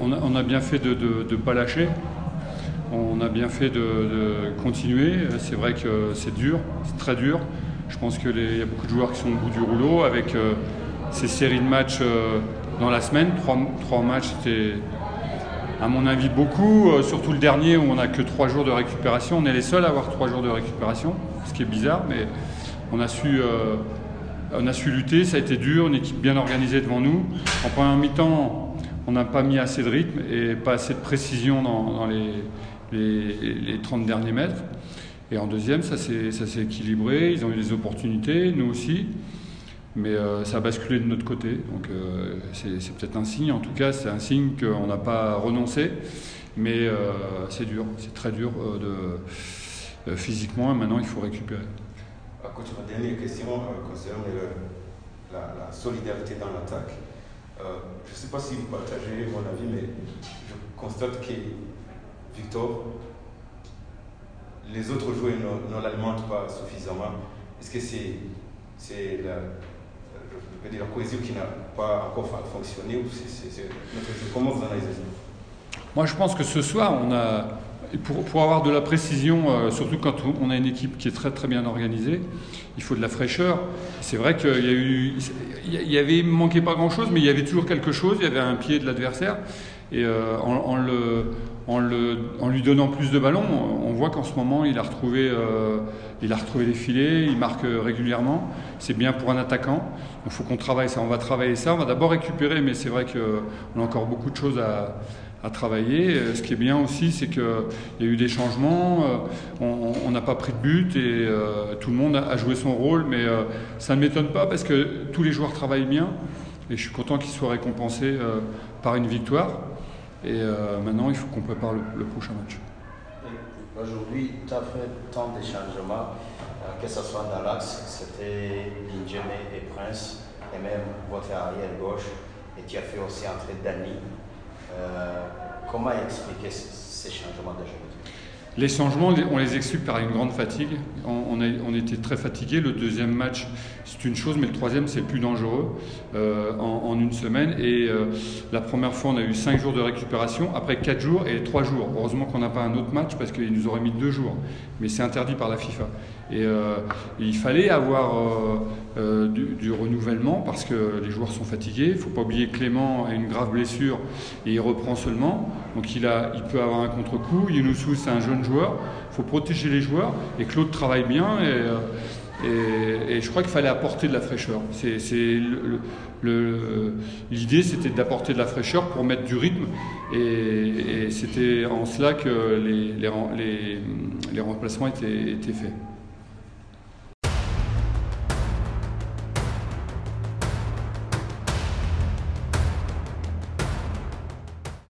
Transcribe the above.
On a bien fait de ne pas lâcher, on a bien fait de continuer. C'est vrai que c'est dur, c'est très dur. Je pense qu'il y a beaucoup de joueurs qui sont au bout du rouleau avec ces séries de matchs dans la semaine. Trois matchs, c'était à mon avis beaucoup, surtout le dernier où on n'a que 3 jours de récupération. On est les seuls à avoir 3 jours de récupération, ce qui est bizarre, mais on a su lutter, ça a été dur, une équipe bien organisée devant nous. En première mi-temps, on n'a pas mis assez de rythme et pas assez de précision dans les 30 derniers mètres. Et en deuxième, ça s'est équilibré, ils ont eu des opportunités, nous aussi. Mais ça a basculé de notre côté, donc c'est peut-être un signe. En tout cas, c'est un signe qu'on n'a pas renoncé, mais c'est dur, c'est très dur physiquement, et maintenant il faut récupérer. Coach, ma dernière question concerne la solidarité dans l'attaque. Je ne sais pas si vous partagez mon avis, mais je constate que Victor, les autres joueurs ne l'alimentent pas suffisamment. Est-ce que c'est la cohésion qui n'a pas encore fonctionné ou comment vous analysez ça? Moi, je pense que ce soir, pour avoir de la précision, surtout quand on a une équipe qui est très très bien organisée, il faut de la fraîcheur. C'est vrai qu'il manquait pas grand-chose, mais il y avait toujours quelque chose. Il y avait un pied de l'adversaire. Et en lui donnant plus de ballons, on voit qu'en ce moment, il a retrouvé les filets, il marque régulièrement. C'est bien pour un attaquant. Il faut qu'on travaille ça. On va travailler ça. On va d'abord récupérer, mais c'est vrai qu'on a encore beaucoup de choses à travailler. Ce qui est bien aussi, c'est qu'il y a eu des changements. On n'a pas pris de but et tout le monde a joué son rôle. Mais ça ne m'étonne pas parce que tous les joueurs travaillent bien. Et je suis content qu'ils soient récompensés par une victoire. Et maintenant, il faut qu'on prépare le prochain match. Aujourd'hui, tu as fait tant de changements, que ce soit dans l'axe, c'était Benjamin et Prince, et même votre arrière gauche, et tu as fait aussi entrer Dani. Comment expliquer ces changements d'aujourd'hui? Les changements, on les explique par une grande fatigue. On était très fatigués. Le deuxième match, c'est une chose, mais le troisième, c'est plus dangereux en une semaine. Et la première fois, on a eu 5 jours de récupération, après 4 jours et 3 jours. Heureusement qu'on n'a pas un autre match parce qu'il nous aurait mis 2 jours. Mais c'est interdit par la FIFA. Et il fallait avoir du renouvellement parce que les joueurs sont fatigués. Il ne faut pas oublier que Clément a une grave blessure et il reprend seulement. Donc il peut avoir un contre-coup. Younoussou, c'est un jeune joueur. Il faut protéger les joueurs. Et Claude travaille bien. Et je crois qu'il fallait apporter de la fraîcheur. L'idée, c'était d'apporter de la fraîcheur pour mettre du rythme. Et c'était en cela que les remplacements étaient faits.